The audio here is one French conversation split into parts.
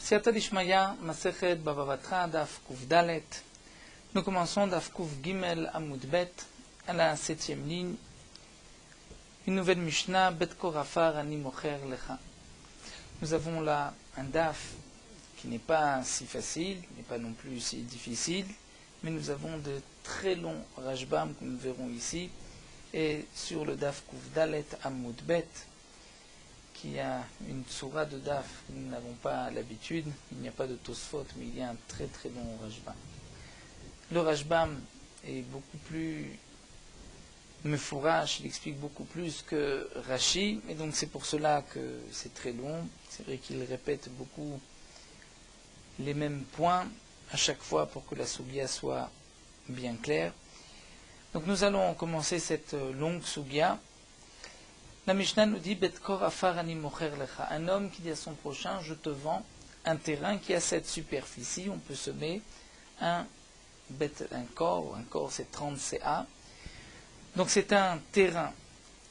Siyata Dishmaya, Masechet Bava Batra, Daf Kuf Dalet. Nous commençons Daf Kuf Gimel Amud Bet, à la 7e ligne. Une nouvelle Mishnah, Bet Korafar Ani Mocher Lecha. Nous avons là un Daf qui n'est pas si facile, n'est pas non plus si difficile, mais nous avons de très longs Rashbam que nous verrons ici. Et sur le Daf Kuf Dalet Amud Bet, qui a une sourate de Daf que nous n'avons pas l'habitude, il n'y a pas de Tosfot, mais il y a un très très long Rashbam. Le Rashbam est beaucoup plus mefourash, il explique beaucoup plus que Rashi, et donc c'est pour cela que c'est très long. C'est vrai qu'il répète beaucoup les mêmes points à chaque fois pour que la Sugya soit bien claire. Donc nous allons commencer cette longue Sugya. La Mishnah nous dit Bet Korafar Ani Mocher Lecha. Un homme qui dit à son prochain, je te vends un terrain qui a cette superficie, on peut semer un corps c'est 30 CA. Donc c'est un terrain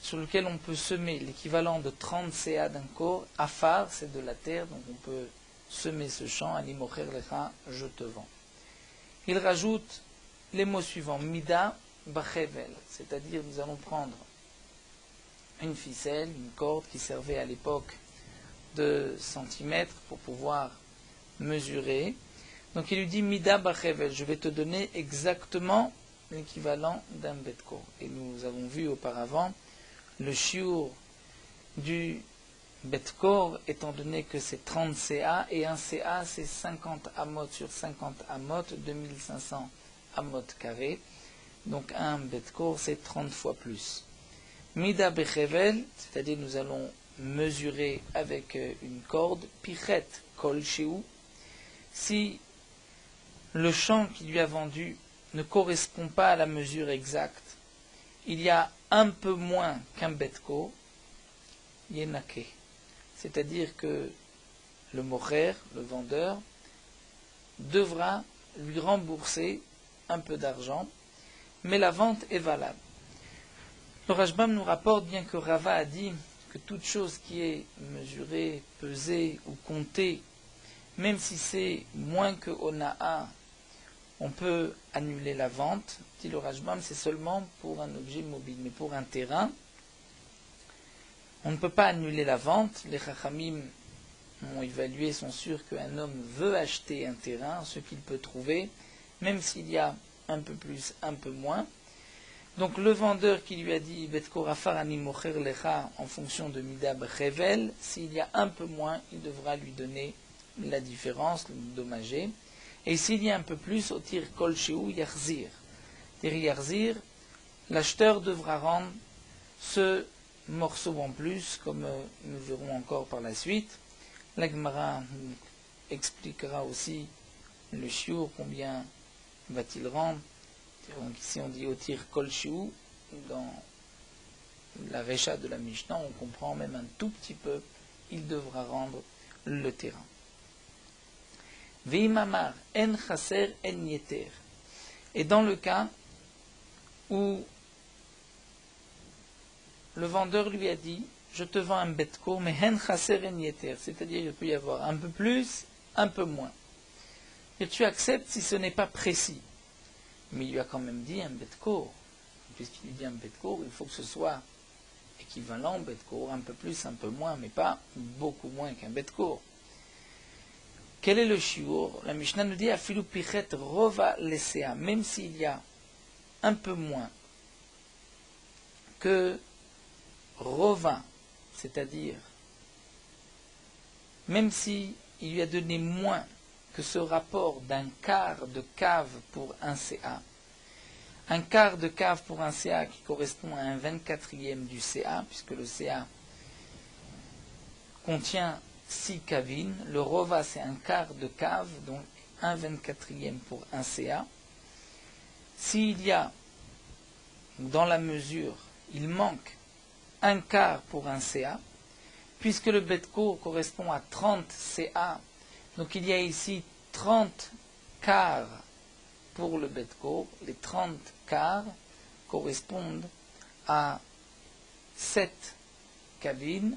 sur lequel on peut semer l'équivalent de 30 CA d'un corps. Afar, c'est de la terre, donc on peut semer ce champ. Ani Mocher Lecha, je te vends. Il rajoute les mots suivants, Mida Bachevel, c'est-à-dire nous allons prendre une ficelle, une corde qui servait à l'époque de centimètres pour pouvoir mesurer. Donc il lui dit Mida Bachevel, je vais te donner exactement l'équivalent d'un betkor. Et nous avons vu auparavant le shiur du betkor, étant donné que c'est 30 CA, et un CA c'est 50 amot sur 50 amot, 2500 amot carrés. Donc un betkor c'est 30 fois plus. Mida Bechevel, c'est-à-dire nous allons mesurer avec une corde, Pichet Kol Shehu, si le champ qui lui a vendu ne correspond pas à la mesure exacte, il y a un peu moins qu'un betko, Yenake. C'est-à-dire que le mocher, le vendeur, devra lui rembourser un peu d'argent, mais la vente est valable. Le Rashbam nous rapporte, bien que Rava a dit que toute chose qui est mesurée, pesée ou comptée, même si c'est moins que Ona'a, on peut annuler la vente. Dit le Rashbam, c'est seulement pour un objet mobile, mais pour un terrain, on ne peut pas annuler la vente. Les Chachamim ont évalué, sont sûrs qu'un homme veut acheter un terrain, ce qu'il peut trouver, même s'il y a un peu plus, un peu moins. Donc le vendeur qui lui a dit Bet Korafar Ani Mocher Lecha en fonction de Mida Bechevel, s'il y a un peu moins, il devra lui donner la différence, le dommager. Et s'il y a un peu plus, Otir Kol Shehu Yarzir. Yarzir, l'acheteur devra rendre ce morceau en plus, comme nous verrons encore par la suite. La Gemara expliquera aussi le shiur, combien va-t-il rendre. Donc ici on dit Otir Kol Shehu, dans la Recha de la Mishnah, on comprend même un tout petit peu, il devra rendre le terrain. Veimamar en chaser en yeter. Et dans le cas où le vendeur lui a dit, je te vends un betko, mais en chaser en yeter, c'est-à-dire il peut y avoir un peu plus, un peu moins. Et tu acceptes si ce n'est pas précis. Mais il lui a quand même dit un betkor. Puisqu'il lui dit un betkor, il faut que ce soit équivalent betkor, un peu plus, un peu moins, mais pas beaucoup moins qu'un betkor. Quel est le shiur? La Mishnah nous dit afilu pichet rova lesea, même s'il y a un peu moins que rova, c'est-à-dire même s'il lui a donné moins que ce rapport d'un quart de cave pour un CA. Un quart de cave pour un CA qui correspond à un 24e du CA, puisque le CA contient 6 cavines. Le rova, c'est un quart de cave, donc un 24e pour un CA. S'il y a, dans la mesure, il manque un quart pour un CA, puisque le betko correspond à 30 CA, donc il y a ici 30 quarts pour le betko. Les 30 quarts correspondent à 7 cabines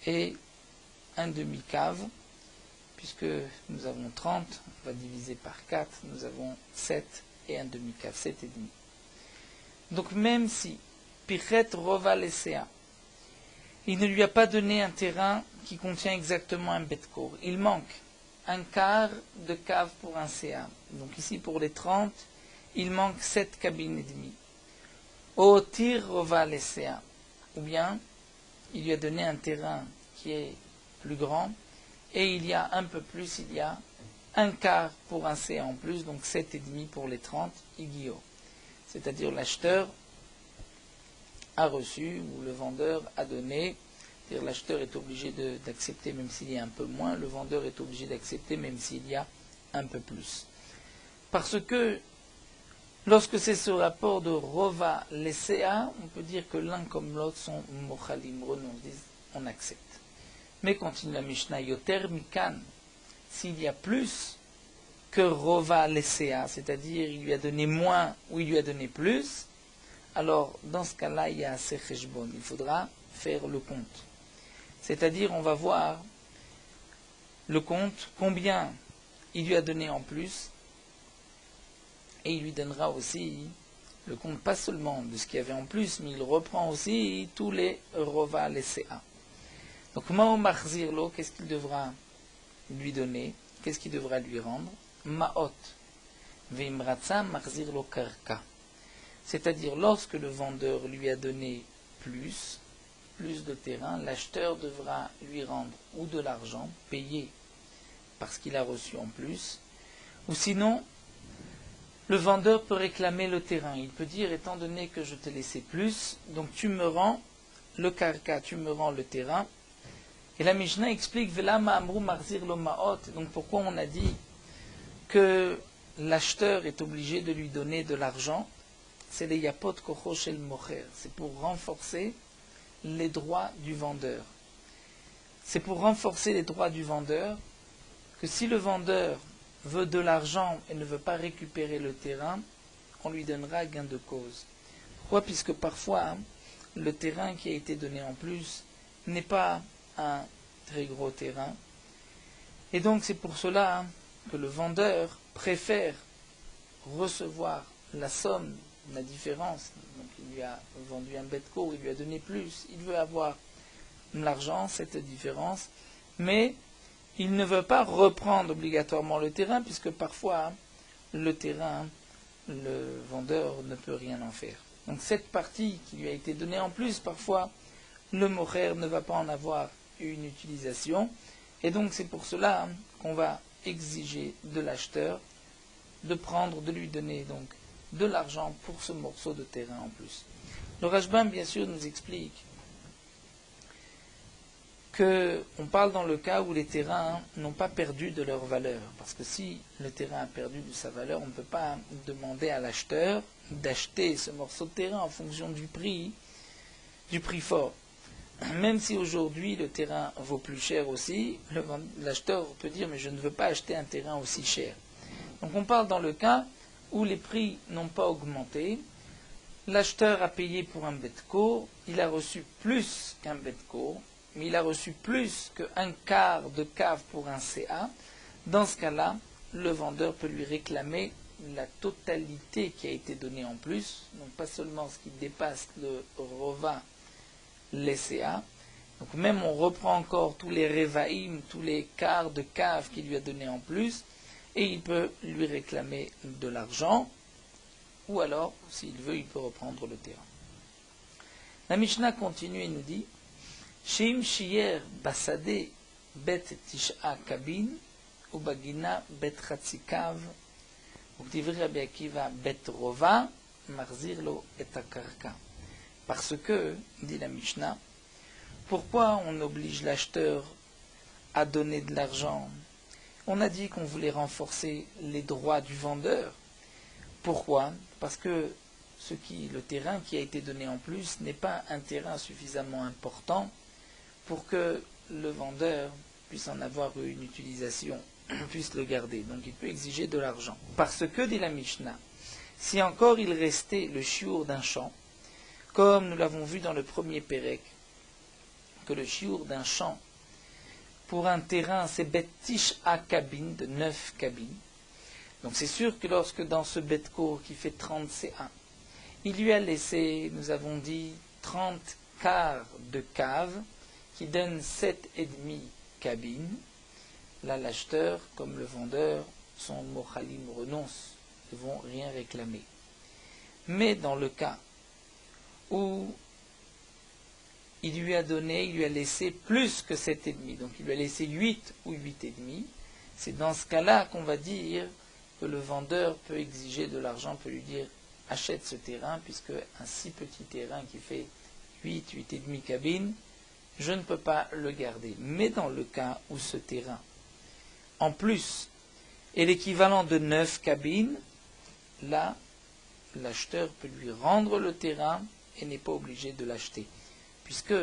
et un demi-cave, puisque nous avons 30, on va diviser par 4, nous avons 7 et un demi-cave, 7,5. Donc même si Pichet Rova Lesea, il ne lui a pas donné un terrain qui contient exactement un bet-cour, il manque un quart de cave pour un CA. Donc ici pour les 30, il manque 7 cabines et demie. O tir Rova Lesea, ou bien il lui a donné un terrain qui est plus grand, et il y a un peu plus, il y a un quart pour un CA en plus, donc 7,5 pour les 30, Igio. C'est-à-dire l'acheteur a reçu, ou le vendeur a donné, c'est-à-dire l'acheteur est obligé d'accepter même s'il y a un peu moins, le vendeur est obligé d'accepter même s'il y a un peu plus. Parce que lorsque c'est ce rapport de Rova Lesea, on peut dire que l'un comme l'autre sont Mochalim, on accepte. Mais continue la Mishnah, Yoter Mikan, s'il y a plus que Rova Lesea, c'est-à-dire il lui a donné moins ou il lui a donné plus, alors dans ce cas-là, il y a assez Cheshbon, il faudra faire le compte. C'est-à-dire, on va voir le compte, combien il lui a donné en plus, et il lui donnera aussi le compte, pas seulement de ce qu'il y avait en plus, mais il reprend aussi tous les Rova Lesea. Donc, Mao Marzirlo, qu'est-ce qu'il devra lui donner? Qu'est-ce qu'il devra lui rendre? Maot. Veimratza Marzirlo Karka. C'est-à-dire, lorsque le vendeur lui a donné plus de terrain, l'acheteur devra lui rendre ou de l'argent, payé parce qu'il a reçu en plus, ou sinon, le vendeur peut réclamer le terrain. Il peut dire, étant donné que je t'ai laissé plus, donc tu me rends le karka, tu me rends le terrain. Et la Mishnah explique, Velama amru marzir lo maot. Donc pourquoi on a dit que l'acheteur est obligé de lui donner de l'argent? C'est les yapot kocho shel mocher. C'est pour renforcer les droits du vendeur. C'est pour renforcer les droits du vendeur que si le vendeur veut de l'argent et ne veut pas récupérer le terrain, on lui donnera gain de cause. Pourquoi? Puisque parfois, le terrain qui a été donné en plus n'est pas un très gros terrain. Et donc c'est pour cela que le vendeur préfère recevoir la somme, la différence. Donc il lui a vendu un bet-court, il lui a donné plus. Il veut avoir l'argent, cette différence, mais il ne veut pas reprendre obligatoirement le terrain, puisque parfois le terrain, le vendeur ne peut rien en faire. Donc cette partie qui lui a été donnée en plus, parfois le mocher ne va pas en avoir une utilisation, et donc c'est pour cela qu'on va exiger de l'acheteur de lui donner donc de l'argent pour ce morceau de terrain en plus. Le Rashbam, bien sûr, nous explique qu'on parle dans le cas où les terrains n'ont pas perdu de leur valeur. Parce que si le terrain a perdu de sa valeur, on ne peut pas demander à l'acheteur d'acheter ce morceau de terrain en fonction du prix fort. Même si aujourd'hui le terrain vaut plus cher aussi, l'acheteur peut dire mais je ne veux pas acheter un terrain aussi cher. Donc on parle dans le cas où les prix n'ont pas augmenté, l'acheteur a payé pour un bet-court, il a reçu plus qu'un bet-court, mais il a reçu plus qu'un quart de cave pour un CA. Dans ce cas-là, le vendeur peut lui réclamer la totalité qui a été donnée en plus, donc pas seulement ce qui dépasse le rova, les CA. Donc même on reprend encore tous les revaïm, tous les quarts de cave qu'il lui a donné en plus, et il peut lui réclamer de l'argent, ou alors, s'il veut, il peut reprendre le terrain. La Mishnah continue et nous dit Shim shiyer basade bet tisha kabin ou bagina bet chatzikav ou ktivri Rabbi Akiva bet rova marzir lo et akarka. Parce que, dit la Mishnah, pourquoi on oblige l'acheteur à donner de l'argent? On a dit qu'on voulait renforcer les droits du vendeur. Pourquoi? Parce que le terrain qui a été donné en plus n'est pas un terrain suffisamment important pour que le vendeur puisse en avoir une utilisation, puisse le garder. Donc il peut exiger de l'argent. Parce que, dit la Mishnah, si encore il restait le chiour d'un champ, comme nous l'avons vu dans le premier Pérec, que le chiour d'un champ pour un terrain, c'est Bet Tish'a cabines, de 9 cabines. Donc c'est sûr que lorsque dans ce Bet Kor qui fait 30 CA, il lui a laissé, nous avons dit, 30 quarts de cave, qui donne 7,5 cabines, là l'acheteur, comme le vendeur, son mochalim renonce, ils ne vont rien réclamer. Mais dans le cas où il lui a donné, il lui a laissé plus que 7,5, donc il lui a laissé 8 ou 8,5, c'est dans ce cas-là qu'on va dire que le vendeur peut exiger de l'argent, peut lui dire achète ce terrain, puisque un si petit terrain qui fait 8, 8,5 cabines, je ne peux pas le garder. Mais dans le cas où ce terrain, en plus, est l'équivalent de 9 cabines, là, l'acheteur peut lui rendre le terrain et n'est pas obligé de l'acheter. Puisque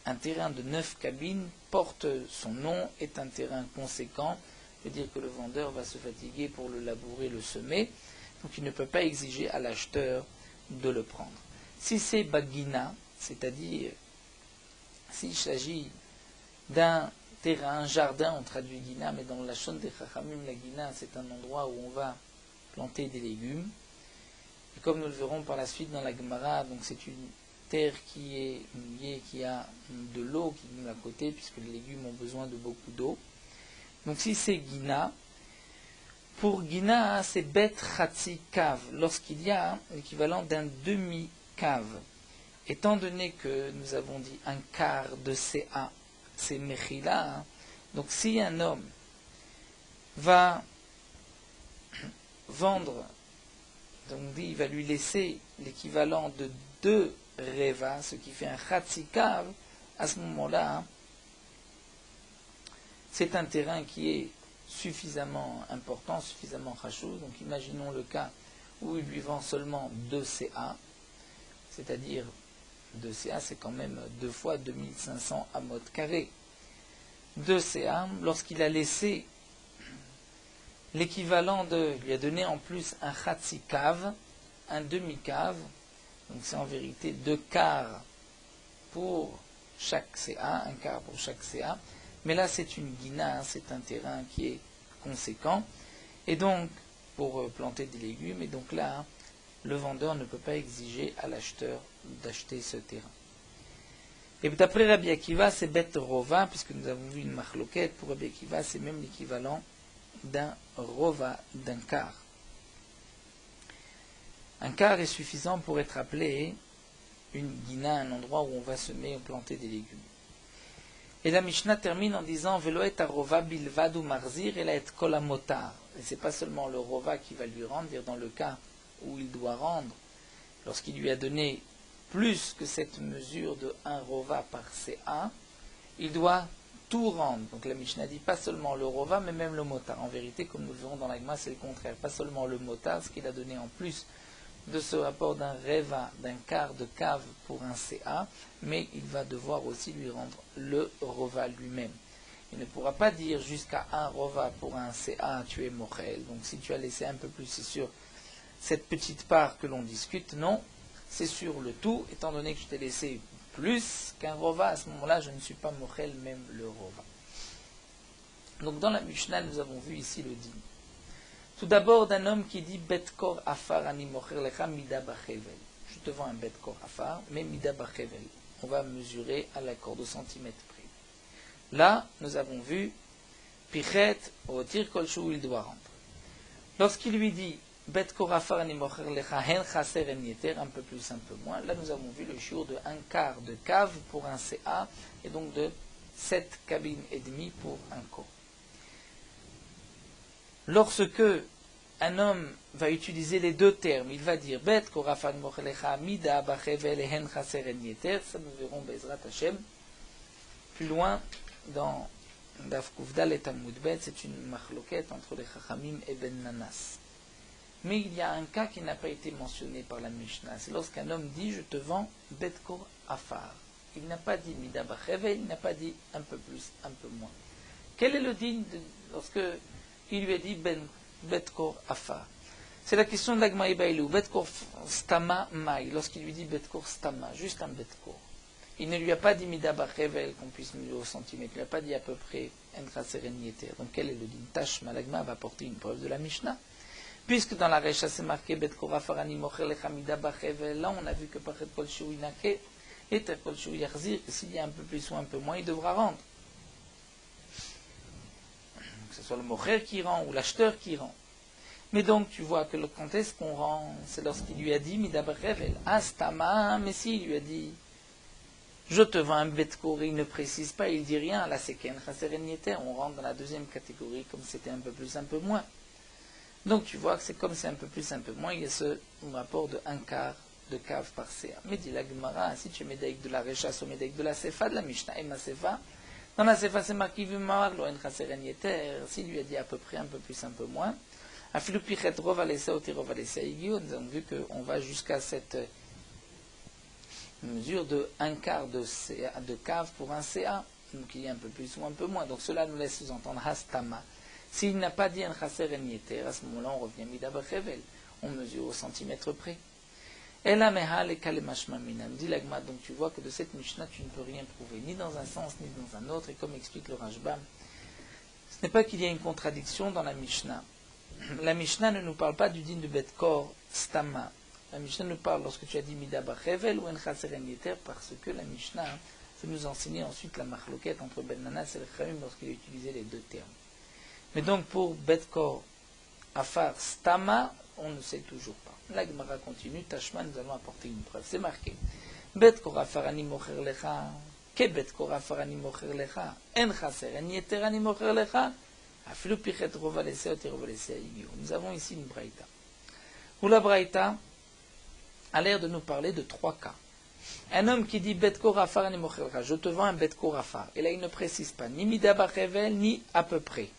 un terrain de 9 cabines porte son nom, est un terrain conséquent, veut dire que le vendeur va se fatiguer pour le labourer, le semer, donc il ne peut pas exiger à l'acheteur de le prendre. Si c'est Bagina, c'est-à-dire s'il s'agit d'un terrain, un jardin, on traduit Gina, mais dans la Shon des Chachamim, la Gina, c'est un endroit où on va planter des légumes. Et comme nous le verrons par la suite dans la Gemara, donc c'est une terre qui est mouillée, qui a de l'eau qui nous à côté, puisque les légumes ont besoin de beaucoup d'eau. Donc si c'est Gina, pour Gina, c'est Bet Chatzi Kav, lorsqu'il y a l'équivalent d'un demi-cave. Étant donné que nous avons dit un quart de CA, c'est Mechila, donc si un homme va vendre, donc il va lui laisser l'équivalent de 2 Reva, ce qui fait un Chatzikav, à ce moment-là, c'est un terrain qui est suffisamment important, suffisamment chachou. Donc imaginons le cas où il lui vend seulement 2 CA, c'est-à-dire 2 CA, c'est quand même 2 fois 2500 amot carré. 2 CA, lorsqu'il a laissé l'équivalent de, il lui a donné en plus un Chatzikav, un demi-cave, donc c'est en vérité 2 quarts pour chaque CA, un quart pour chaque CA, mais là c'est une guina, c'est un terrain qui est conséquent, et donc pour planter des légumes, et donc là le vendeur ne peut pas exiger à l'acheteur d'acheter ce terrain. Et d'après Rabbi Akiva, c'est Bet Rova, puisque nous avons vu une marloquette, pour Rabbi Akiva c'est même l'équivalent d'un Rova, d'un quart. Un quart est suffisant pour être appelé une guina, un endroit où on va semer ou planter des légumes. Et la Mishnah termine en disant Veloet arova bilvad ou marzir et et kol hamotar. Et c'est pas seulement le rova qui va lui rendre, dire dans le cas où il doit rendre, lorsqu'il lui a donné plus que cette mesure de 1 rova par CA, il doit tout rendre. Donc la Mishnah dit pas seulement le rova, mais même le motar. En vérité, comme nous le verrons dans la Gemara, c'est le contraire. Pas seulement le motar, ce qu'il a donné en plus de ce rapport d'un reva, d'un quart de cave pour un CA, mais il va devoir aussi lui rendre le rova lui-même. Il ne pourra pas dire jusqu'à 1 rova pour un CA, tu es mochel. Donc si tu as laissé un peu plus, c'est sur cette petite part que l'on discute. Non, c'est sur le tout, étant donné que je t'ai laissé plus qu'un rova, à ce moment-là, je ne suis pas mochel, même le rova. Donc dans la Mishnah, nous avons vu ici le din. Tout d'abord d'un homme qui dit Betkor Afar ani mocher lecha mida bachevel. Je te vends un Betkor Afar, mais mida bachevel. On va mesurer à l'accord de centimètres près. Là, nous avons vu Pichet otir kolchou, il doit rendre. Lorsqu'il lui dit Betkor Afar ani mocher lecha hen chaser en yeter, un peu plus, un peu moins, là nous avons vu le shiur de 1 quart de cave pour un CA et donc de 7 cabines et demie pour un corps. Lorsque un homme va utiliser les deux termes, il va dire Bet korafan mochelecha mida bachevel hen chaser en yeter, ça nous verrons Bezrat Hashem plus loin dans Daf Kufdal et Talmud Bet, c'est une machloquette entre les Chachamim et Ben Nanas. Mais il y a un cas qui n'a pas été mentionné par la Mishnah, c'est lorsqu'un homme dit je te vends Bet kor afar. Il n'a pas dit mida bachevel, il n'a pas dit un peu plus, un peu moins. Quel est le din lorsque il lui a dit Betkor Afar? C'est la question de l'Agma Ibailou. Betkor Stama Mai. Lorsqu'il lui dit Betkor Stama, juste un Betkor. il ne lui a pas dit Mida Bachevel qu'on puisse mesurer au centimètre, il ne lui a pas dit à peu près En Chaser En Yeter. Donc quel est le din? Tashma, l'Agma va apporter une preuve de la Mishnah. Puisque dans la Recha c'est marqué Bet Korafarani Mocher Lecha Mida Bachevel, là on a vu que Pachet Kol Shu Inake et Kol Shu Yachzir, que s'il y a un peu plus ou un peu moins, il devra rendre. Que ce soit le Mocher qui rend ou l'acheteur qui rend. Mais donc, tu vois que le contexte qu'on rend, c'est lorsqu'il lui a dit, Midabachevel, Astama, mais s'il lui a dit, je te vends un Betkor, il ne précise pas, il dit rien, là c'est Ken Chaser En Yeter, on rentre dans la deuxième catégorie, comme c'était un peu plus, un peu moins. Donc tu vois que c'est comme c'est un peu plus, un peu moins, il y a ce rapport de un quart de cave par CA. Mais dit la Gemara, si tu es médaille de la Rechasse ou médaille de la Sefa, de la Mishnah et ma Sefa, dans la Sefa c'est marqué Vimar, lo En Chaser En Yeter, s'il lui a dit à peu près, un peu plus, un peu moins, nous avons vu qu'on va jusqu'à cette mesure de un quart de cave pour un CA, donc il y a un peu plus ou un peu moins. Donc cela nous laisse sous-entendre Hastama. S'il n'a pas dit un Chaser En Yeter, à ce moment-là on revient Midabachevel, on mesure au centimètre près. Et la Meha le Kalemashma Minam, dit l'Agma, donc tu vois que de cette Mishnah tu ne peux rien prouver, ni dans un sens ni dans un autre, et comme explique le Rashbam, ce n'est pas qu'il y a une contradiction dans la Mishnah. La Mishnah ne nous parle pas du din de Betkor Stama. La Mishnah nous parle lorsque tu as dit Mida Bachevel ou En Chaser En Yeter, parce que la Mishnah veut nous enseigner ensuite la marloquette entre Ben Nanas et le Chaim lorsqu'il a utilisé les deux termes. Mais donc pour Betkor Afar Stama, on ne sait toujours pas. La Gemara continue, Tashma, nous allons apporter une preuve. C'est marqué Betkor Afar Ani Mocher Lecha, Ke Betkor Afar Ani Mocher Lecha, En Chaser En Yeter Ani Mocher Lecha. Nous avons ici une braïta. Où la braïta a l'air de nous parler de trois cas. Un homme qui dit Betkor Afar Ani Mocher Lecha, je te vends un Betkor Afar. Et là il ne précise pas ni Mida Bachevel ni à peu près.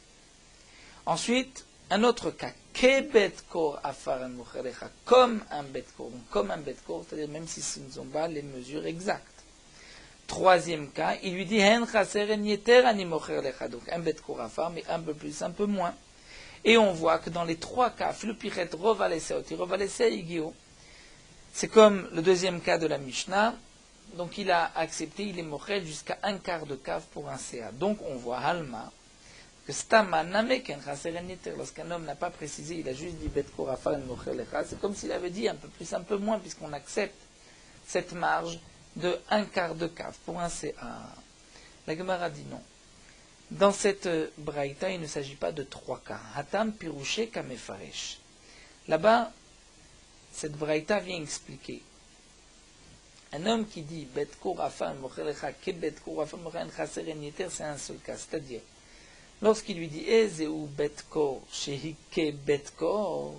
Ensuite, un autre cas. Ke Betkor Afar Ani Mocher Lecha, comme un Betkor. Donc comme un Betkor, c'est-à-dire même si ce ne sont pas les mesures exactes. Troisième cas, il lui dit Hen Chaser En Yeter Ani Mocher Lecha, donc un Betkor Afar, mais un peu plus, un peu moins. Et on voit que dans les trois cas, Flupichet Rovalesseoti, Rovalesseigio, c'est comme le deuxième cas de la Mishnah, donc il a accepté, il est Mocher jusqu'à un quart de cave pour un CA. Donc on voit Halma, que Stama Namek En Chaser En Yeter, lorsqu'un homme n'a pas précisé, il a juste dit Betkor Afar Ani Mocher Lecha, c'est comme s'il avait dit un peu plus, un peu moins, puisqu'on accepte cette marge de un quart de cave pour un CA. La Gemara dit non. Dans cette braïta, il ne s'agit pas de trois cas. Hatam Pirouché Kamefaresh. Là-bas, cette braïta vient expliquer. Un homme qui dit Betkor Afar Mocher Lecha, Ke Betkor Afar Mocher En Chaser En Yeter, c'est un seul cas. C'est-à-dire, lorsqu'il lui dit Ezeu Betkor Shehi Ke Betkor,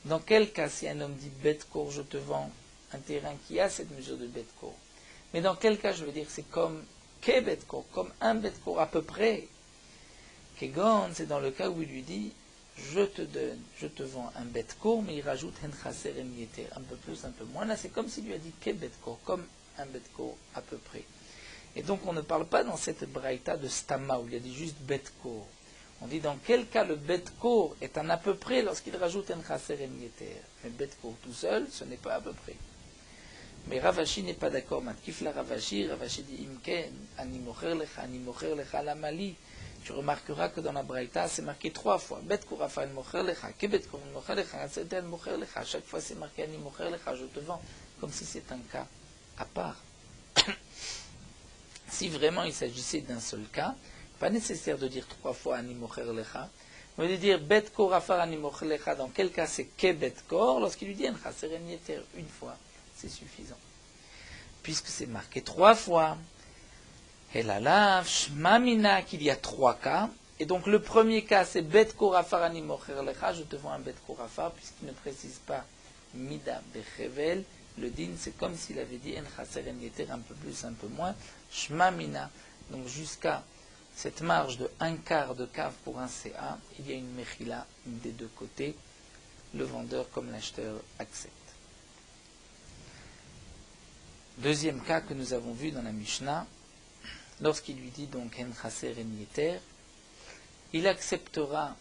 dans quel cas si un homme dit Betkor, je te vends un terrain qui a cette mesure de Betkor. Mais dans quel cas je veux dire c'est comme Ke Betkor, comme un Betkor à peu près. Kegon, c'est dans le cas où il lui dit je te vends un Betkor, mais il rajoute En Chaser En Yeter, un peu plus, un peu moins. Là c'est comme s'il lui a dit Ke Betkor, comme un Betkor à peu près. Et donc on ne parle pas dans cette braïta de Stama où il a dit juste Betkor. On dit dans quel cas le Betkor est un à peu près lorsqu'il rajoute En Chaser En Yeter. Mais Betkor tout seul, ce n'est pas à peu près. Mais Ravashi n'est pas d'accord. Matkif la Ravashi dit Imken, Ani Mocher Lecha la Mali. Tu remarqueras que dans la Braïta, c'est marqué trois fois. Betkor Afar Ani Mocher Lecha, Ke Betkor Ani Mocher Lecha, Ani Mocher Lecha. Chaque fois c'est marqué Ani Mocher Lecha, je te vends, comme si c'est un cas à part. Si vraiment il s'agissait d'un seul cas, pas nécessaire de dire trois fois Ani Mocher Lecha, mais de dire Betkor Afar Ani Mocher Lecha, dans quel cas c'est Ke Betkor, lorsqu'il lui dit En Chaser En Yeter une fois. C'est suffisant. Puisque c'est marqué trois fois. Et là, Shmamina, qu'il y a trois cas. Et donc le premier cas, c'est Betkor Afar Ani Mocher Lecha, je te vends un Betkor Afar, puisqu'il ne précise pas Mida Bechevel. Le din, c'est comme s'il avait dit En Chaser En Yeter, un peu plus, un peu moins. Shmamina, donc jusqu'à cette marge de un quart de cave pour un CA, il y a une Mechila des deux côtés. Le vendeur comme l'acheteur accepte. Deuxième cas que nous avons vu dans la Mishnah, lorsqu'il lui dit donc En Chaser En Yeter, il acceptera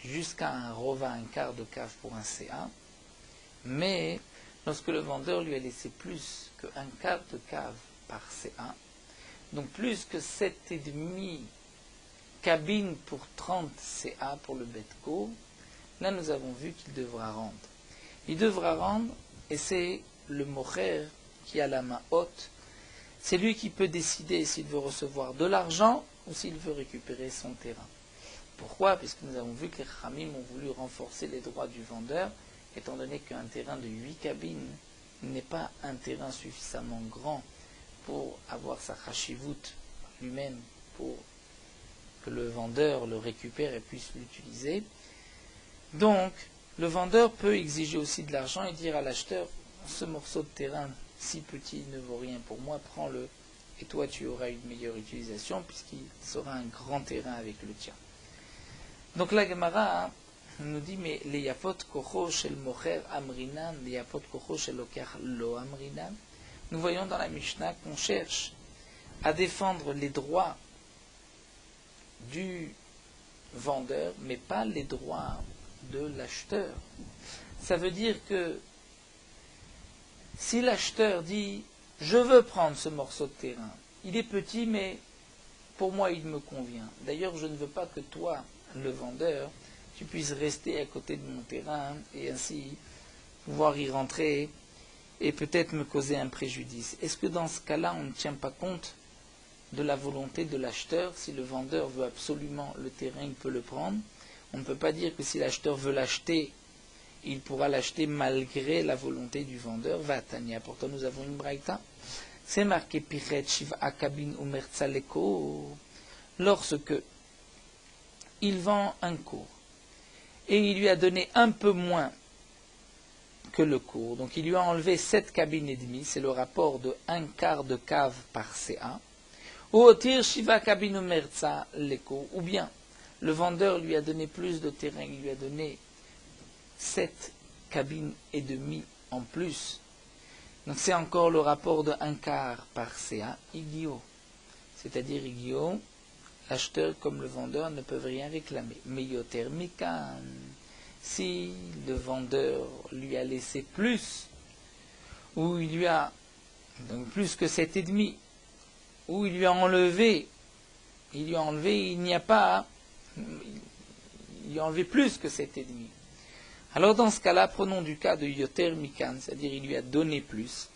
jusqu'à un rova, un quart de cave pour un CA, mais lorsque le vendeur lui a laissé plus qu'un quart de cave par CA. Donc plus que 7,5 cabines pour 30 CA pour le Betco. Là, nous avons vu qu'il devra rendre. Il devra rendre, et c'est le mocher qui a la main haute. C'est lui qui peut décider s'il veut recevoir de l'argent ou s'il veut récupérer son terrain. Pourquoi? Puisque nous avons vu que les Khamim ont voulu renforcer les droits du vendeur, étant donné qu'un terrain de 8 cabines n'est pas un terrain suffisamment grand pour avoir sa chashivut lui-même, pour que le vendeur le récupère et puisse l'utiliser. Donc, le vendeur peut exiger aussi de l'argent et dire à l'acheteur, ce morceau de terrain si petit ne vaut rien pour moi, prends-le, et toi tu auras une meilleure utilisation puisqu'il sera un grand terrain avec le tien. Donc la Gemara nous dit, mais les yapot kocho shel mocher amrinan, les yapot kocho shel lokach lo amrinan. Nous voyons dans la Mishnah qu'on cherche à défendre les droits du vendeur, mais pas les droits de l'acheteur. Ça veut dire que si l'acheteur dit « je veux prendre ce morceau de terrain, il est petit mais pour moi il me convient. D'ailleurs je ne veux pas que toi, le vendeur, tu puisses rester à côté de mon terrain et ainsi pouvoir y rentrer et peut-être me causer un préjudice. » Est-ce que dans ce cas-là on ne tient pas compte de la volonté de l'acheteur? Si le vendeur veut absolument le terrain, il peut le prendre. On ne peut pas dire que si l'acheteur veut l'acheter, il pourra l'acheter malgré la volonté du vendeur. Vatania. Pourtant, nous avons une braïta. C'est marqué Pichet Shiva Kabin Umerza Leko. Lorsque il vend un cours et il lui a donné un peu moins que le cours, donc il lui a enlevé 7 cabines et demie, c'est le rapport de 1/4 de cave par CA. Ou Otir Shiva Kabin Umerza Leko. Ou bien le vendeur lui a donné plus de terrain, il lui a donné 7 cabines et demie en plus. Donc c'est encore le rapport de 1/4 par CA, Igio. C'est-à-dire Igio, l'acheteur comme le vendeur ne peuvent rien réclamer. Mais Yoter Mikan, si le vendeur lui a laissé plus, ou il lui a donc plus que 7,5, ou il lui a enlevé, il n'y a pas, il lui a enlevé plus que 7,5. Alors dans ce cas-là, prenons du cas de Yoter Mikan, c'est-à-dire il lui a donné plus.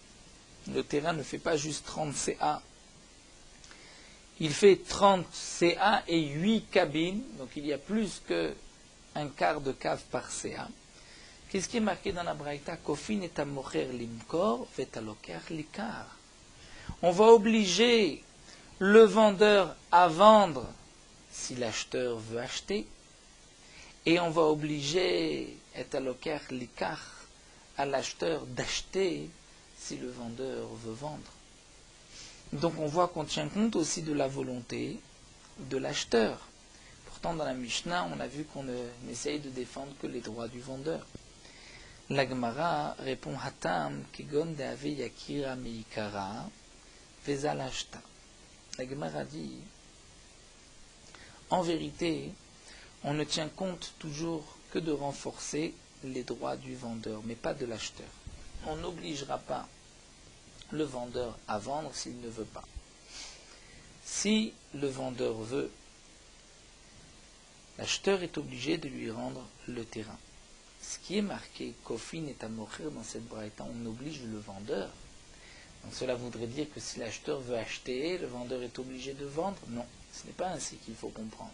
Le terrain ne fait pas juste 30 CA, il fait 30 CA et 8 cabines, donc il y a plus que 1/4 de cave par CA. Qu'est-ce qui est marqué dans la Braïta? Kofin et amocher limkor vetaloker likar. On va obliger le vendeur à vendre si l'acheteur veut acheter, et on va obliger à l'acheteur d'acheter si le vendeur veut vendre. Donc on voit qu'on tient compte aussi de la volonté de l'acheteur. Pourtant dans la Mishnah, on a vu qu'on essaye de défendre que les droits du vendeur. La Gemara répond Hatam Kegon Deave Yakira Meikara Vezal Ashta. La Gemara dit en vérité, on ne tient compte toujours que de renforcer les droits du vendeur, mais pas de l'acheteur. On n'obligera pas le vendeur à vendre s'il ne veut pas. Si le vendeur veut, l'acheteur est obligé de lui rendre le terrain. Ce qui est marqué, Kofin est à mourir dans cette braïta, on oblige le vendeur. Donc cela voudrait dire que si l'acheteur veut acheter, le vendeur est obligé de vendre? Non, ce n'est pas ainsi qu'il faut comprendre.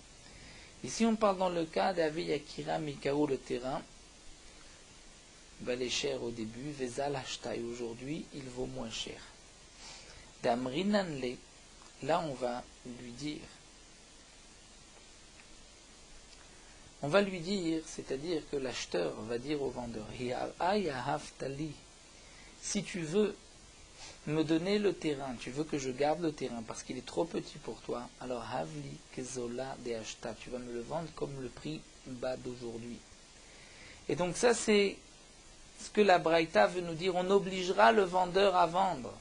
Ici, on parle dans le cas d'Ave Yakira Mikao, le terrain valait cher au début, Vezal Hashtai, aujourd'hui, il vaut moins cher. D'Amrinanle, là on va lui dire, c'est-à-dire que l'acheteur va dire au vendeur, si tu veux me donner le terrain, tu veux que je garde le terrain parce qu'il est trop petit pour toi, alors Havli Kezola de Ashta, tu vas me le vendre comme le prix bas d'aujourd'hui. Et donc ça c'est ce que la Braïta veut nous dire, on obligera le vendeur à vendre.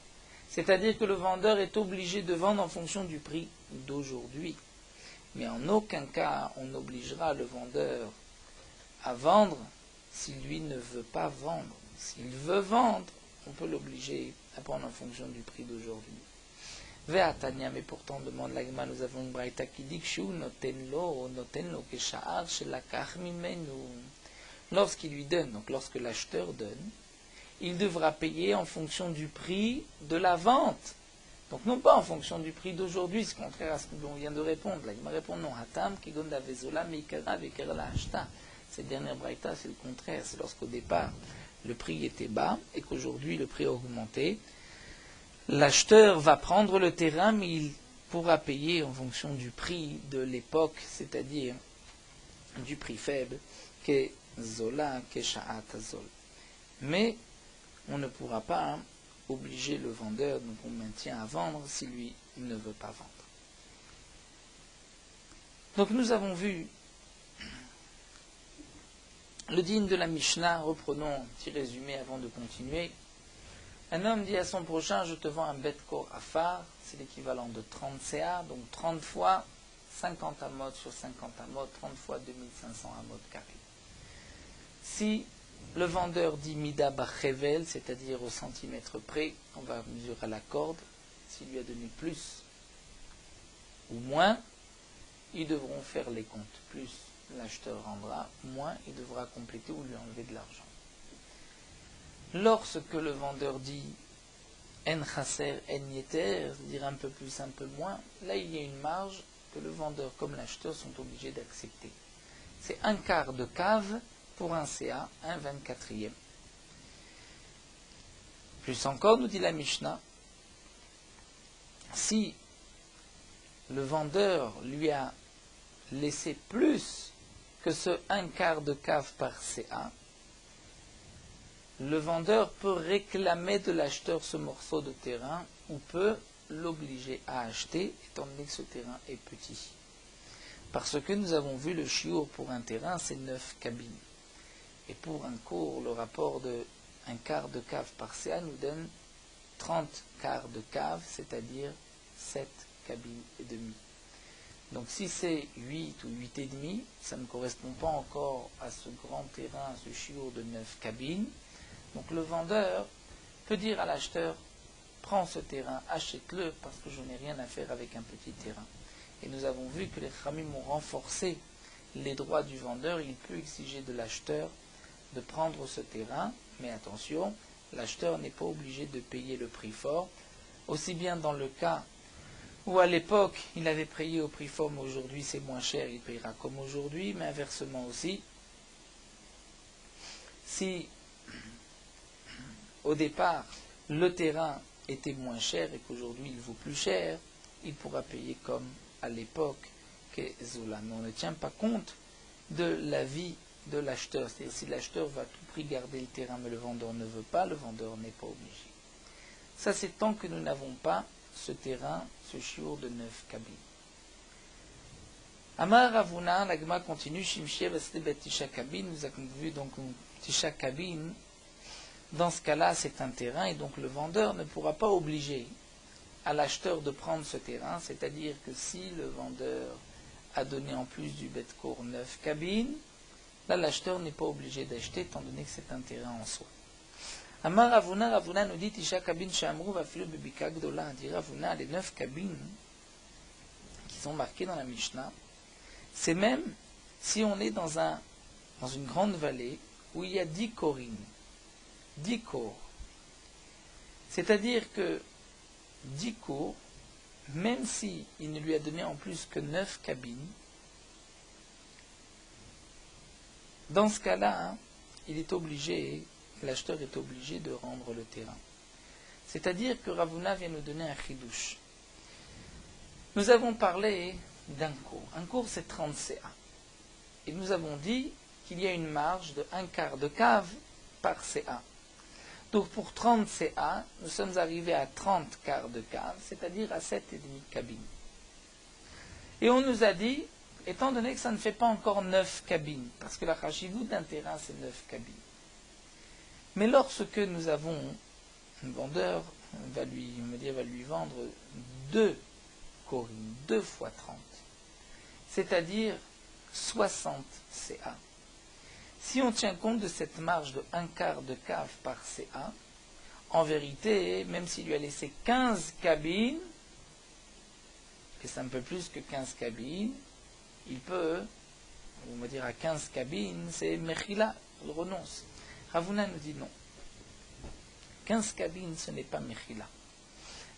C'est-à-dire que le vendeur est obligé de vendre en fonction du prix d'aujourd'hui. Mais en aucun cas on obligera le vendeur à vendre si lui ne veut pas vendre. S'il veut vendre, on peut l'obliger à prendre en fonction du prix d'aujourd'hui. Ve'atania, mais pourtant, demande l'Agma, nous avons une braïta qui dit que Shu notenlo kesha'ar shelakach mimenu. Lorsqu'il lui donne, donc lorsque l'acheteur donne, il devra payer en fonction du prix de la vente. Donc non pas en fonction du prix d'aujourd'hui, c'est contraire à ce que l'on vient de répondre. L'Agma répond non. Hatam kigonda vezola meikara vekera la hashta. Cette dernière braïta, c'est le contraire. C'est lorsqu'au départ, le prix était bas et qu'aujourd'hui, le prix a augmenté. L'acheteur va prendre le terrain, mais il pourra payer en fonction du prix de l'époque, c'est-à-dire du prix faible, que zola, que sha'at zol. Mais on ne pourra pas obliger le vendeur, donc on maintient à vendre si lui il ne veut pas vendre. Donc nous avons vu le digne de la Mishnah. Reprenons un petit résumé avant de continuer. Un homme dit à son prochain, je te vends un bet-kor afar, c'est l'équivalent de 30 CA, donc 30 fois 50 amot sur 50 amot, 30 fois 2500 amot carré. Si le vendeur dit mida bachevel, c'est-à-dire au centimètre près, on va mesurer à la corde, s'il lui a donné plus ou moins, ils devront faire les comptes. Plus l'acheteur rendra, moins il devra compléter ou lui enlever de l'argent. Lorsque le vendeur dit en chaser, en yeter, c'est-à-dire un peu plus, un peu moins, là il y a une marge que le vendeur comme l'acheteur sont obligés d'accepter. C'est un quart de cave pour un CA, un 24e. Plus encore, nous dit la Mishnah, si le vendeur lui a laissé plus que ce un quart de cave par CA, le vendeur peut réclamer de l'acheteur ce morceau de terrain ou peut l'obliger à acheter, étant donné que ce terrain est petit. Parce que nous avons vu le chiour pour un terrain, c'est 9 cabines. Et pour un cours, le rapport de un quart de cave par CA nous donne 30 quarts de cave, c'est-à-dire 7 cabines et demie. Donc si c'est 8 ou 8 et demi, ça ne correspond pas encore à ce grand terrain, à ce chiour de 9 cabines. Donc le vendeur peut dire à l'acheteur, prends ce terrain, achète-le, parce que je n'ai rien à faire avec un petit terrain. Et nous avons vu que les Khamim ont renforcé les droits du vendeur. Il peut exiger de l'acheteur de prendre ce terrain, mais attention, l'acheteur n'est pas obligé de payer le prix fort, aussi bien dans le cas où à l'époque il avait payé au prix fort, mais aujourd'hui c'est moins cher, il payera comme aujourd'hui, mais inversement aussi, si au départ le terrain était moins cher et qu'aujourd'hui il vaut plus cher, il pourra payer comme à l'époque que Zola. Mais on ne tient pas compte de l'avis de l'acheteur. C'est-à-dire si l'acheteur va à tout prix garder le terrain mais le vendeur ne veut pas, le vendeur n'est pas obligé. Ça c'est tant que nous n'avons pas ce terrain, ce chiour de 9 cabines. Amar Ravuna, l'Agma continue, Shimshie Vasdebet Tisha Kabine, nous avons vu donc Tisha Kabine. Dans ce cas-là, c'est un terrain et donc le vendeur ne pourra pas obliger à l'acheteur de prendre ce terrain, c'est-à-dire que si le vendeur a donné en plus du bet-cour 9 cabines, là l'acheteur n'est pas obligé d'acheter étant donné que c'est un terrain en soi. Amar Ravuna, Ravuna nous dit Tisha Kabine Shamru Vafilu Bebika Gdola, dit Ravuna, les 9 cabines qui sont marquées dans la Mishnah, c'est même si on est dans une grande vallée où il y a 10 korines. 10 cours. C'est-à-dire que 10 cours, même s'il ne lui a donné en plus que 9 cabines, dans ce cas-là, l'acheteur est obligé de rendre le terrain. C'est-à-dire que Ravuna vient nous donner un chidouche. Nous avons parlé d'un cours. Un cours, c'est 30 CA. Et nous avons dit qu'il y a une marge de un quart de cave par CA. Donc pour 30 CA, nous sommes arrivés à 30 quarts de cave, c'est-à-dire à 7,5 cabines. Et on nous a dit, étant donné que ça ne fait pas encore 9 cabines, parce que la chashivut d'un terrain c'est 9 cabines. Mais lorsque nous avons un vendeur, va lui vendre 2 korines, 2 fois 30, c'est-à-dire 60 CA. Si on tient compte de cette marge de un quart de cave par CA, en vérité, même s'il lui a laissé 15 cabines, et c'est un peu plus que 15 cabines, il peut, on va dire à 15 cabines, c'est Mechila, il renonce. Ravuna nous dit non. 15 cabines, ce n'est pas Mechila.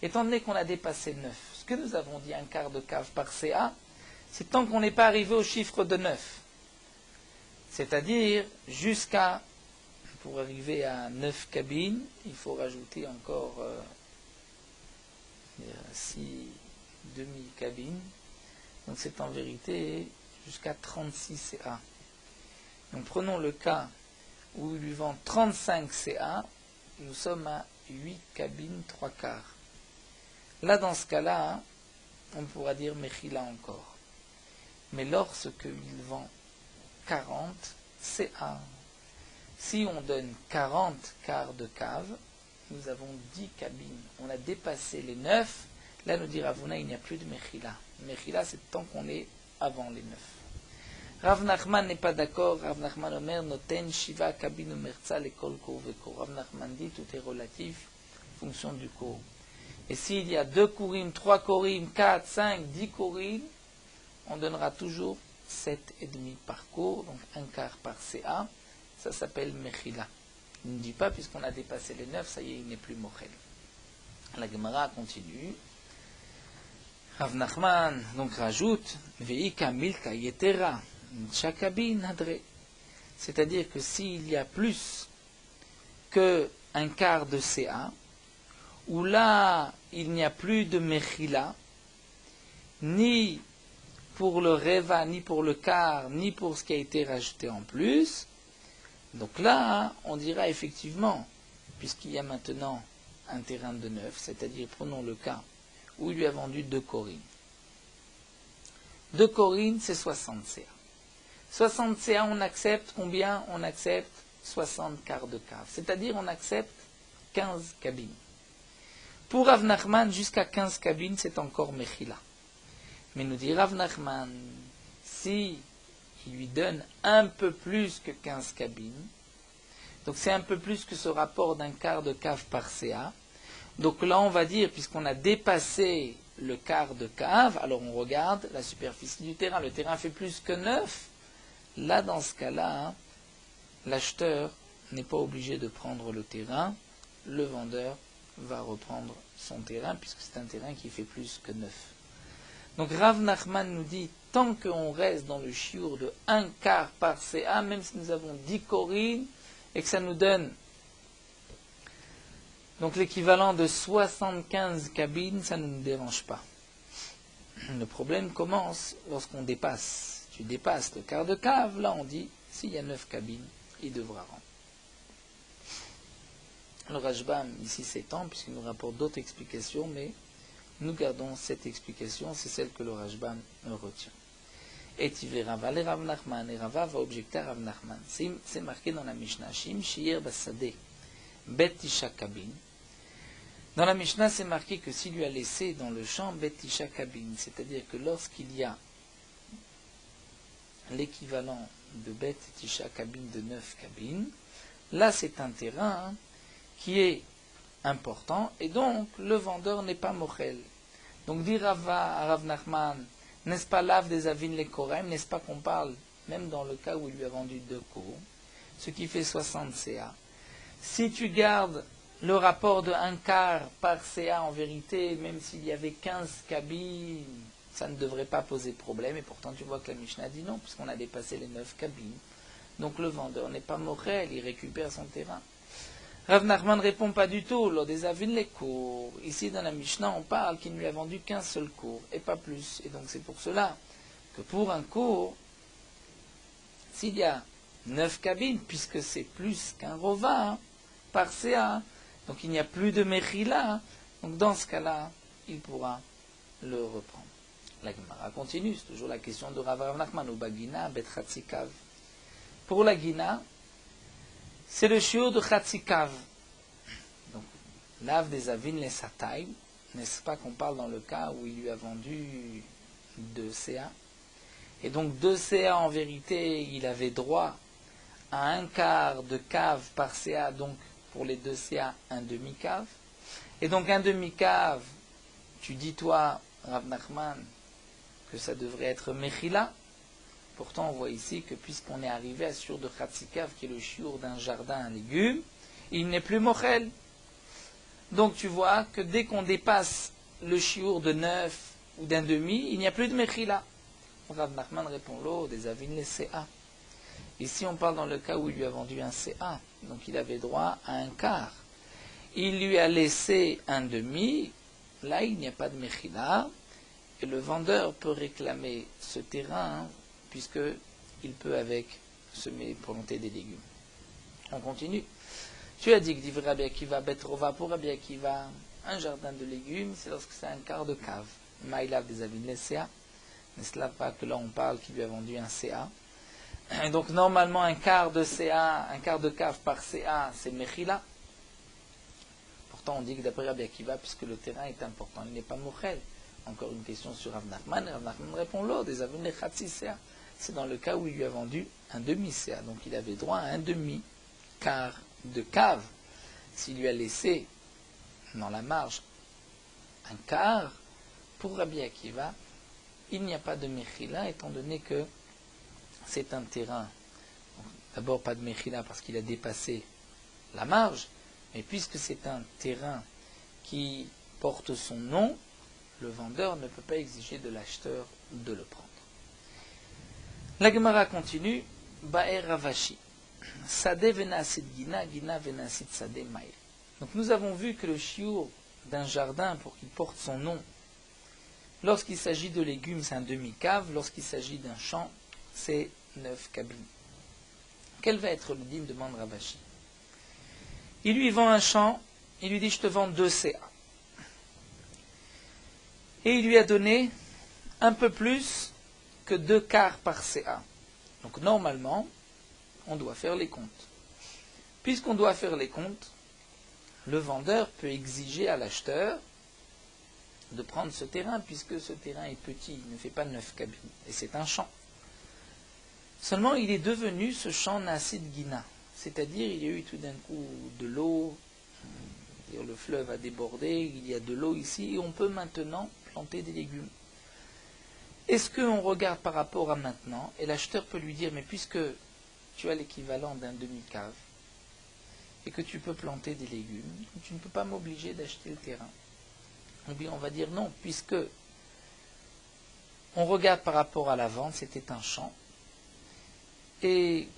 Étant donné qu'on a dépassé 9, ce que nous avons dit, un quart de cave par CA, c'est tant qu'on n'est pas arrivé au chiffre de 9. C'est-à-dire, pour arriver à 9 cabines, il faut rajouter encore 6 demi-cabines. Donc c'est en vérité jusqu'à 36 CA. Donc prenons le cas où il lui vend 35 CA, nous sommes à 8 cabines, 3 quarts. Là, dans ce cas-là, on pourra dire Mechila encore. Mais lorsqu'il vend 40 CA, si on donne 40 quarts de cave, nous avons 10 cabines. On a dépassé les 9. Là, nous dit Ravuna, il n'y a plus de Mechila. Mechila, c'est tant qu'on est avant les 9. Rav Nachman n'est pas d'accord. Rav Nachman Omer, Noten, Shiva, Kabin, Merza, l'école, Kour, Veko. Rav Nachman dit, tout est relatif, fonction du cours. Et s'il y a 2 kourim, 3 kourim, 4, 5, 10 kourim, on donnera toujours 7,5 par cours, donc un quart par CA. Ça s'appelle Mechila. Il ne dit pas, puisqu'on a dépassé les 9, ça y est, il n'est plus Mochel. La Gemara continue. Rav Nachman donc rajoute Veika milka yetera chakabin hadre. C'est-à-dire que s'il y a plus qu'un quart de CA, où là il n'y a plus de Mechila, ni pour le Reva, ni pour le quart, ni pour ce qui a été rajouté en plus, donc là on dira effectivement, puisqu'il y a maintenant un terrain de 9, c'est-à-dire prenons le cas où il lui a vendu 2 corines. 2 corines, c'est 60 CA. 60 CA, on accepte combien? On accepte 60 quarts de cave. C'est-à-dire, on accepte 15 cabines. Pour Rav Nachman, jusqu'à 15 cabines, c'est encore Mechila. Mais nous dit Rav Nachman, si il lui donne un peu plus que 15 cabines, donc c'est un peu plus que ce rapport d'un quart de cave par CA, donc là, on va dire, puisqu'on a dépassé le quart de cave, alors on regarde la superficie du terrain. Le terrain fait plus que 9. Là, dans ce cas-là, l'acheteur n'est pas obligé de prendre le terrain. Le vendeur va reprendre son terrain, puisque c'est un terrain qui fait plus que 9. Donc Rav Nachman nous dit, tant qu'on reste dans le chiour de 1 quart par CA, même si nous avons 10 corines, et que ça nous donne donc l'équivalent de 75 cabines, ça ne nous dérange pas. Le problème commence lorsqu'on dépasse. Tu dépasses le quart de cave, là on dit, s'il y a 9 cabines, il devra rendre. Le Rashbam ici s'étend, puisqu'il nous rapporte d'autres explications, mais nous gardons cette explication, c'est celle que le Rashbam retient. Et tu verras, les Rav Nachman, et Rava va objecter à Rav Nachman. C'est marqué dans la Mishnah, Shim Shir Basade, Bet Tisha Kabin. Dans la Mishnah, c'est marqué que s'il lui a laissé dans le champ Bet Tisha Kabin, c'est-à-dire que lorsqu'il y a l'équivalent de Bet Tisha Kabin de 9 cabines, là c'est un terrain qui est important, et donc le vendeur n'est pas mochel. Donc dit Rava à Rav Nachman, n'est-ce pas l'ave des avin les korem, n'est-ce pas qu'on parle, même dans le cas où il lui a vendu 2 cours, ce qui fait 60 CA. Si tu gardes le rapport de 1 quart par CA, en vérité, même s'il y avait 15 cabines, ça ne devrait pas poser problème, et pourtant tu vois que la Mishnah dit non, puisqu'on a dépassé les 9 cabines. Donc le vendeur n'est pas mochel, il récupère son terrain. Rav Nachman répond pas du tout, lors des avines les cours. Ici dans la Mishnah, on parle qu'il ne lui a vendu qu'un seul cours, et pas plus. Et donc c'est pour cela que pour un cours, s'il y a 9 cabines, puisque c'est plus qu'un rova par CA, donc il n'y a plus de Mechila, donc dans ce cas-là, il pourra le reprendre. La Gemara continue, c'est toujours la question de Rav Nachman, ou Bagina, Bet Chatzikav. Pour la Gina, c'est le shiur de Chatzikav. Donc, l'ave des avin les satay, n'est-ce pas qu'on parle dans le cas où il lui a vendu 2 CA. Et donc 2 CA, en vérité, il avait droit à 1 quart de cave par CA, donc pour les 2 CA, un demi-cave. Et donc un demi-cave, tu dis toi, Rav Nachman, que ça devrait être Mechila. Pourtant, on voit ici que puisqu'on est arrivé à Shiur de Chatzikav, qui est le shiur d'un jardin à légumes, il n'est plus Mochel. Donc tu vois que dès qu'on dépasse le shiur de 9 ou d'un demi, il n'y a plus de Mechila. Rav Nachman répond l'eau des avines les CA. Ici, on parle dans le cas où il lui a vendu un CA, donc il avait droit à un quart. Il lui a laissé un demi, là il n'y a pas de Mechila, et le vendeur peut réclamer ce terrain, puisqu'il peut avec semer, planter des légumes. On continue. Tu as dit que dit Rabbi Akiva Betrova pour Rabbi Akiva, un jardin de légumes, c'est lorsque c'est un quart de cave. Maïlav des avines les CA. N'est-ce pas que là on parle qu'il lui a vendu un CA. Et donc normalement un quart de CA, un quart de cave par CA, c'est Mechila. Pourtant on dit que d'après Rabbi Akiva, puisque le terrain est important, il n'est pas Mochel. Encore une question sur Rav Nachman. Rav Nachman répond l'eau des avines les Chatzi CA. C'est dans le cas où il lui a vendu un demi CA. Donc il avait droit à un demi quart de cave. S'il lui a laissé dans la marge un quart, pour Rabbi Akiva, il n'y a pas de Mechila, étant donné que c'est un terrain. D'abord, pas de Mechila parce qu'il a dépassé la marge, mais puisque c'est un terrain qui porte son nom, le vendeur ne peut pas exiger de l'acheteur de le prendre. La Gemara continue, Ba'er Ravashi. Sade venasit gina, gina venasit sade maïl. Donc nous avons vu que le shiur d'un jardin, pour qu'il porte son nom, lorsqu'il s'agit de légumes, c'est un demi-cave. Lorsqu'il s'agit d'un champ, c'est 9 cabines. Quel va être le dîme, demande Ravashi. Il lui vend un champ, il lui dit je te vends 2 CA. Et il lui a donné un peu plus que 2 quarts par CA. Donc normalement, on doit faire les comptes. Puisqu'on doit faire les comptes, le vendeur peut exiger à l'acheteur de prendre ce terrain, puisque ce terrain est petit, il ne fait pas 9 cabines, et c'est un champ. Seulement, il est devenu ce champ Nasid Gina, c'est-à-dire il y a eu tout d'un coup de l'eau, le fleuve a débordé, il y a de l'eau ici, et on peut maintenant planter des légumes. Est-ce qu'on regarde par rapport à maintenant, et l'acheteur peut lui dire, mais puisque tu as l'équivalent d'un demi-cave, et que tu peux planter des légumes, tu ne peux pas m'obliger d'acheter le terrain. Ou bien on va dire non, puisque on regarde par rapport à la vente, c'était un champ, et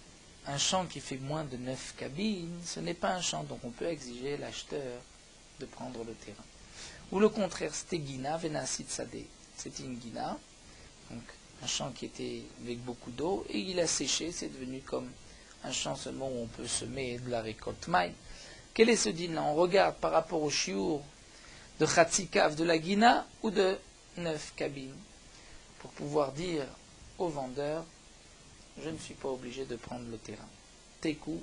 un champ qui fait moins de 9 cabines, ce n'est pas un champ, donc on peut exiger l'acheteur de prendre le terrain. Ou le contraire, c'était Gina, Venasit Sadeh, c'était une Gina, donc un champ qui était avec beaucoup d'eau, et il a séché, c'est devenu comme un champ seulement où on peut semer de la récolte maï. Quel est ce dîner? On regarde par rapport au shiur de Chatzikav de la Gina ou de 9 cabines, pour pouvoir dire au vendeur, je ne suis pas obligé de prendre le terrain. Tekou,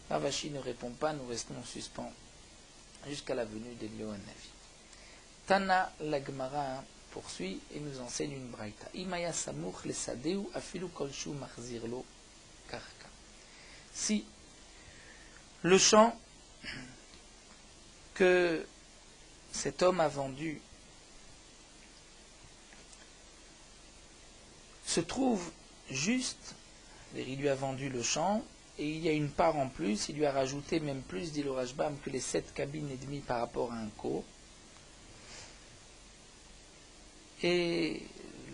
Ravashi ne répond pas, nous restons en suspens jusqu'à la venue d'Elio Navi. Tana la Gemara poursuit et nous enseigne une braïta. Imaya samuch le sadeu afilu kolshu machzirlo karka. Si le champ que cet homme a vendu se trouve juste, il lui a vendu le champ, et il y a une part en plus, il lui a rajouté même plus, dit le Rashbam, que les 7 cabines et demie par rapport à un cours. Et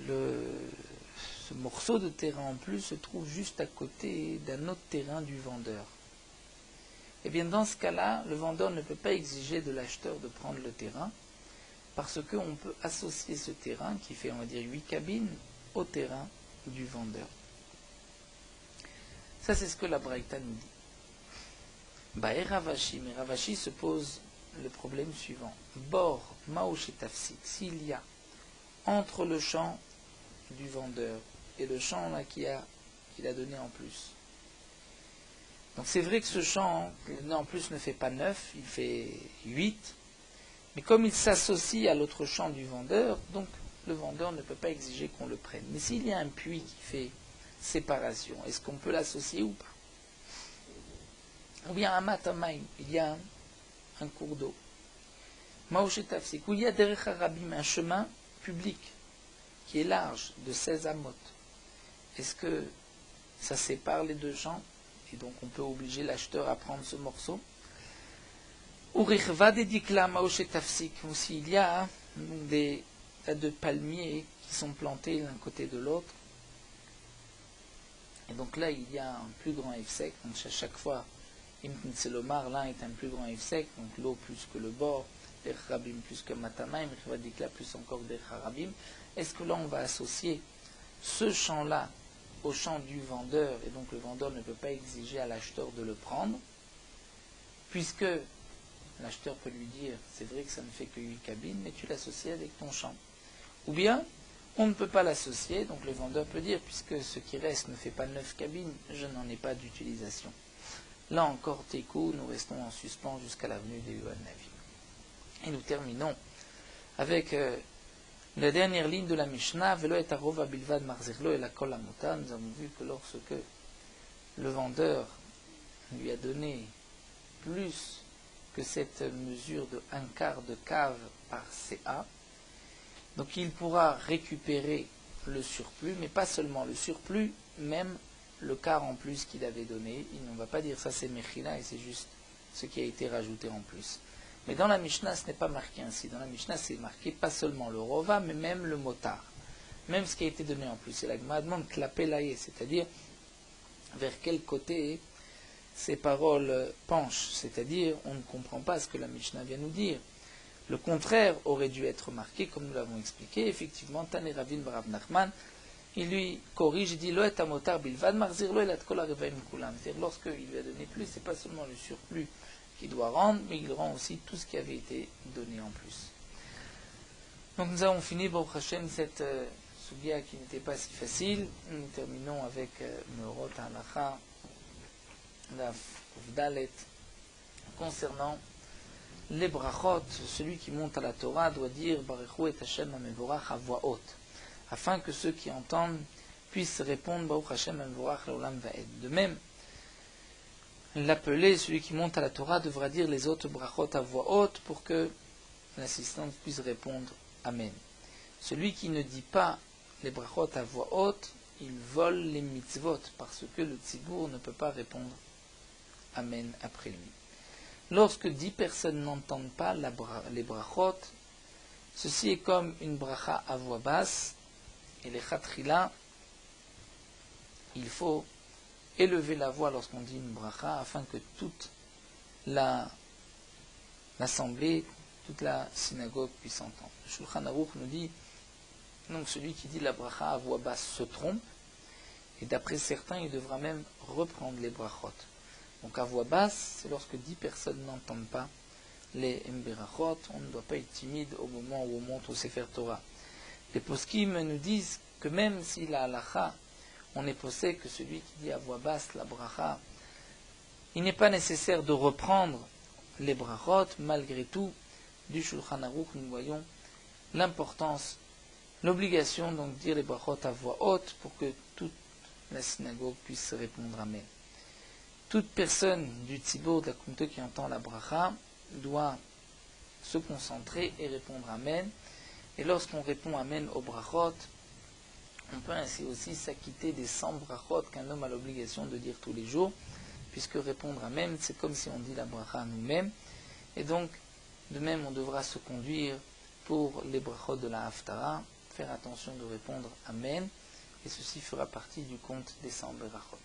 ce morceau de terrain en plus se trouve juste à côté d'un autre terrain du vendeur. Et bien dans ce cas-là, le vendeur ne peut pas exiger de l'acheteur de prendre le terrain, parce qu'on peut associer ce terrain, qui fait on va dire 8 cabines, au terrain du vendeur. Ça c'est ce que la Braïta nous dit. Bae Ravashi, mais Ravashi se pose le problème suivant. Bor Maoshetafsik, s'il y a entre le champ du vendeur et le champ là qu'il a donné en plus. Donc c'est vrai que ce champ en plus ne fait pas 9, il fait 8, mais comme il s'associe à l'autre champ du vendeur, donc le vendeur ne peut pas exiger qu'on le prenne. Mais s'il y a un puits qui fait séparation, est-ce qu'on peut l'associer ou pas? Ou bien un matamaï, il y a un cours d'eau. Maoshetafsik, où il y a derech harabim, un chemin public qui est large, de 16 amot. Est-ce que ça sépare les deux champs? Et donc on peut obliger l'acheteur à prendre ce morceau. Ou s'il y a des tas de palmiers qui sont plantés l'un côté de l'autre. Et donc là, il y a un plus grand ifsek. Donc à chaque fois, l'un est un plus grand ifsek, donc l'eau plus que le bord, des harabim plus que matamaim, plus encore des harabim. Est-ce que là, on va associer ce champ-là au champ du vendeur, et donc le vendeur ne peut pas exiger à l'acheteur de le prendre, puisque l'acheteur peut lui dire, c'est vrai que ça ne fait que 8 cabines, mais tu l'associes avec ton champ. Ou bien, on ne peut pas l'associer, donc le vendeur peut dire, puisque ce qui reste ne fait pas 9 cabines, je n'en ai pas d'utilisation. Là encore, Tekou, nous restons en suspens jusqu'à l'avenue des Navi. Et nous terminons avec la dernière ligne de la Mishnah, Velo et arova bilvad marzirlo et la kol amuta. Nous avons vu que lorsque le vendeur lui a donné plus que cette mesure de un quart de cave par CA, donc il pourra récupérer le surplus, mais pas seulement le surplus, même le quart en plus qu'il avait donné. Il ne va pas dire ça c'est Mechila et c'est juste ce qui a été rajouté en plus. Mais dans la Mishnah, ce n'est pas marqué ainsi. Dans la Mishnah, c'est marqué pas seulement le rova, mais même le motar. Même ce qui a été donné en plus. Et la Gemara demande klapelaye, c'est-à-dire vers quel côté ces paroles penchent. C'est-à-dire, on ne comprend pas ce que la Mishnah vient nous dire. Le contraire aurait dû être marqué, comme nous l'avons expliqué. Effectivement, Tané Ravin Barav Nachman, il lui corrige, il dit Lo et amotar bilvad marzir lo elat kol harevaim kulam. C'est-à-dire, lorsqu'il lui a donné plus, c'est pas seulement le surplus qu'il doit rendre, mais il rend aussi tout ce qui avait été donné en plus. Donc nous avons fini, Baruch Hashem, cette sugia qui n'était pas si facile. Nous terminons avec Meorot Halacha, Daf Uvdalet, concernant les brachot. Celui qui monte à la Torah doit dire Baruchu et Hashem Amevorach à voix haute, afin que ceux qui entendent puissent répondre Baruch Hashem Amevorach Laolam Vaed. De même, l'appelé, celui qui monte à la Torah, devra dire les autres brachot à voix haute pour que l'assistant puisse répondre Amen. Celui qui ne dit pas les brachot à voix haute, il vole les mitzvot, parce que le tzibour ne peut pas répondre Amen après lui. Lorsque 10 personnes n'entendent pas les brachot, ceci est comme une bracha à voix basse, et les chatrila, il faut élever la voix lorsqu'on dit une bracha, afin que toute l'assemblée, toute la synagogue puisse entendre. Le Shulchan Aruch nous dit, donc celui qui dit la bracha à voix basse se trompe, et d'après certains, il devra même reprendre les brachot. Donc à voix basse, c'est lorsque 10 personnes n'entendent pas les berachot, on ne doit pas être timide au moment où on monte au Sefer Torah. Les poskim nous disent que même si la halacha, on est posé que celui qui dit à voix basse la bracha, il n'est pas nécessaire de reprendre les brachot. Malgré tout, du Shulchan Aruch, nous voyons l'importance, l'obligation donc de dire les brachot à voix haute pour que toute la synagogue puisse répondre Amen. Toute personne du tzibur de la communauté qui entend la bracha doit se concentrer et répondre Amen. Et lorsqu'on répond Amen au brachot, on peut ainsi aussi s'acquitter des 100 brachot qu'un homme a l'obligation de dire tous les jours, puisque répondre Amen, c'est comme si on dit la bracha à nous-mêmes. Et donc, de même, on devra se conduire pour les brachot de la Haftara, faire attention de répondre Amen, et ceci fera partie du compte des 100 brachot.